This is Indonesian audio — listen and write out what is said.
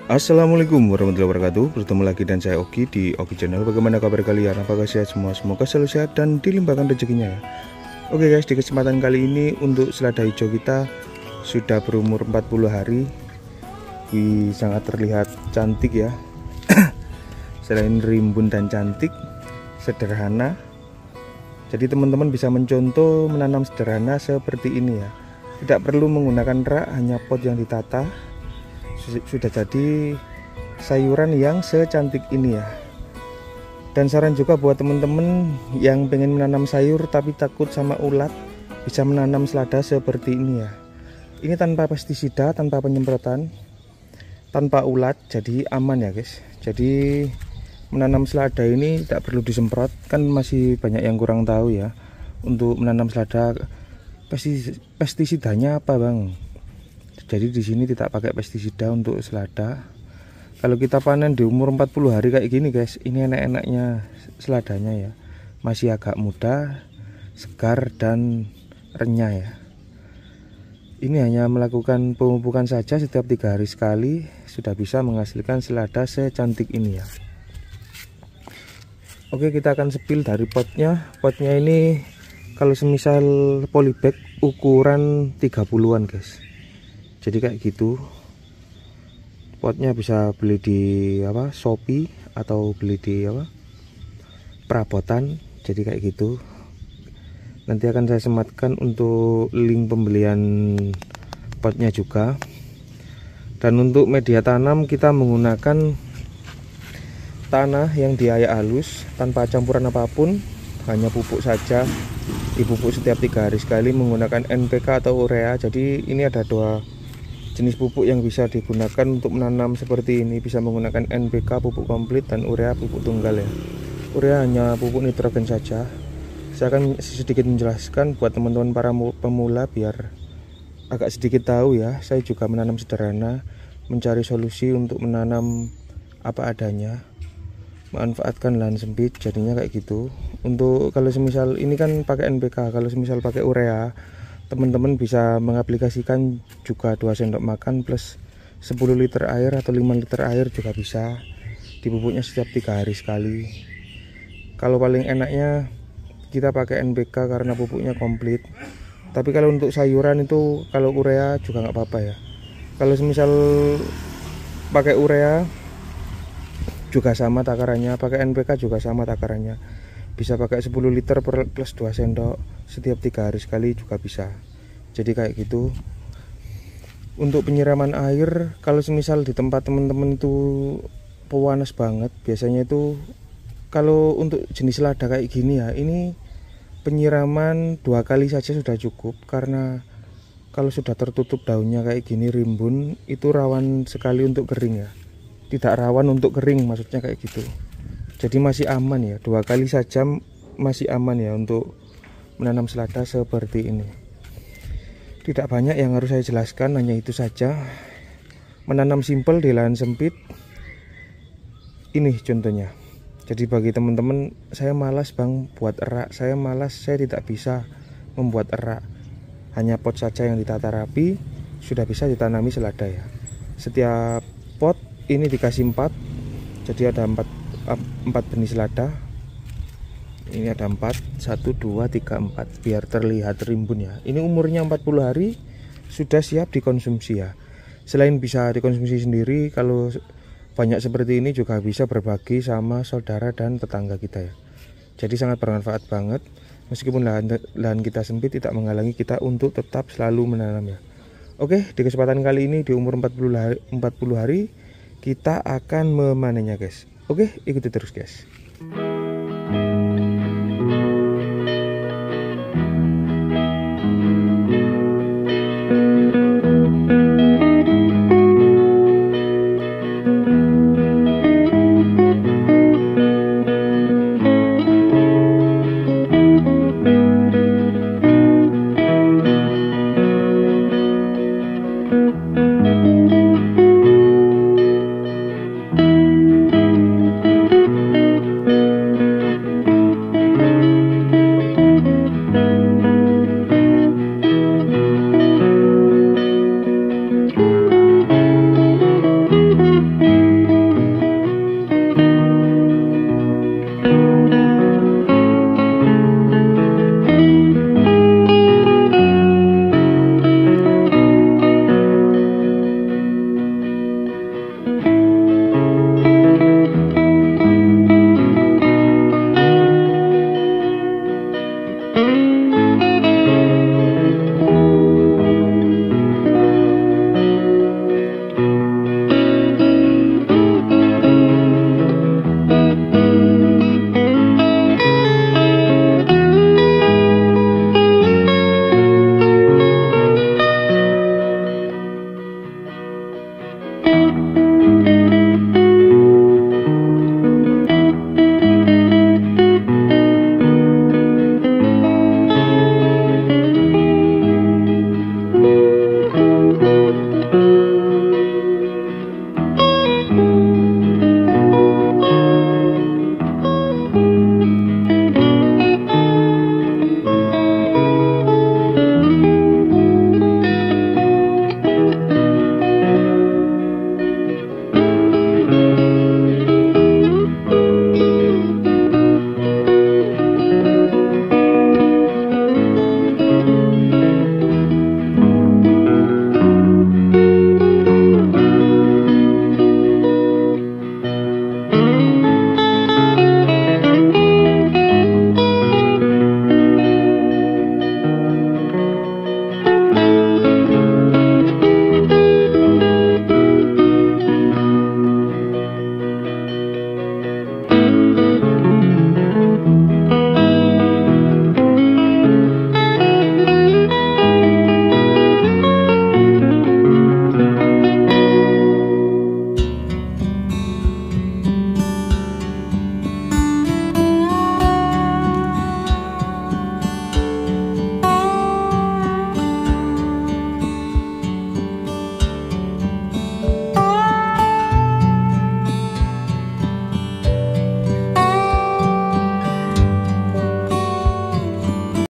Assalamualaikum warahmatullahi wabarakatuh. Bertemu lagi dan saya Oki di Oki Channel. Bagaimana kabar kalian? Apakah sehat semua? Semoga selalu sehat dan dilimpahkan rezekinya ya. Oke guys, di kesempatan kali ini untuk selada hijau kita sudah berumur 40 hari. Sangat terlihat cantik ya. Selain rimbun dan cantik, sederhana. Jadi teman-teman bisa mencontoh menanam sederhana seperti ini ya. Tidak perlu menggunakan rak, hanya pot yang ditata. Sudah jadi sayuran yang secantik ini ya. Dan saran juga buat temen-temen yang pengen menanam sayur tapi takut sama ulat, bisa menanam selada seperti ini ya. Ini tanpa pestisida, tanpa penyemprotan, tanpa ulat, jadi aman ya guys. Jadi menanam selada ini tidak perlu disemprot, kan masih banyak yang kurang tahu ya. Untuk menanam selada pestisidanya apa bang? Jadi di sini tidak pakai pestisida untuk selada. Kalau kita panen di umur 40 hari kayak gini guys, ini enak-enaknya seladanya ya. Masih agak muda, segar dan renyah ya. Ini hanya melakukan pemupukan saja setiap 3 hari sekali, sudah bisa menghasilkan selada secantik ini ya. Oke, kita akan sepil dari potnya. Potnya ini kalau semisal polybag ukuran 30-an guys. Jadi kayak gitu. Potnya bisa beli di Shopee atau beli di perabotan. Jadi kayak gitu. Nanti akan saya sematkan untuk link pembelian potnya juga. Dan untuk media tanam kita menggunakan tanah yang diayak halus tanpa campuran apapun, hanya pupuk saja. Dipupuk setiap 3 hari sekali menggunakan NPK atau urea. Jadi ini ada dua jenis pupuk yang bisa digunakan untuk menanam seperti ini. Bisa menggunakan NPK pupuk komplit dan urea pupuk tunggal ya. Urea hanya pupuk nitrogen saja. Saya akan sedikit menjelaskan buat teman-teman para pemula biar agak sedikit tahu ya. Saya juga menanam sederhana, mencari solusi untuk menanam apa adanya, manfaatkan lahan sempit, jadinya kayak gitu. Untuk kalau semisal ini kan pakai NPK, kalau semisal pakai urea, teman-teman bisa mengaplikasikan juga 2 sendok makan plus 10 liter air atau 5 liter air juga bisa. Dipupuknya setiap 3 hari sekali. Kalau paling enaknya kita pakai NPK karena pupuknya komplit. Tapi kalau untuk sayuran itu kalau urea juga nggak apa-apa ya. Kalau semisal pakai urea juga sama takarannya, pakai NPK juga sama takarannya. Bisa pakai 10 liter plus 2 sendok setiap 3 hari sekali juga bisa. Jadi kayak gitu. Untuk penyiraman air, kalau semisal di tempat teman-teman itu pewanas banget, biasanya itu kalau untuk jenis selada kayak gini ya, ini penyiraman 2 kali saja sudah cukup. Karena kalau sudah tertutup daunnya kayak gini rimbun, itu rawan sekali untuk kering ya. Tidak rawan untuk kering, maksudnya kayak gitu. Jadi masih aman ya, 2 kali saja masih aman ya untuk menanam selada seperti ini. Tidak banyak yang harus saya jelaskan, hanya itu saja. Menanam simpel di lahan sempit. Ini contohnya. Jadi bagi teman-teman, saya malas bang buat erak, saya malas, saya tidak bisa membuat erak. Hanya pot saja yang ditata rapi, sudah bisa ditanami selada ya. Setiap pot ini dikasih 4, jadi ada 4 benih selada. Ini ada 4, 1, 2, 3, 4 biar terlihat rimbun ya. Ini umurnya 40 hari, sudah siap dikonsumsi ya. Selain bisa dikonsumsi sendiri, kalau banyak seperti ini juga bisa berbagi sama saudara dan tetangga kita ya. Jadi sangat bermanfaat banget. Meskipun lahan kita sempit, tidak menghalangi kita untuk tetap selalu menanam ya. Oke, di kesempatan kali ini di umur 40 hari kita akan memanennya guys. Oke, ikuti terus guys. you.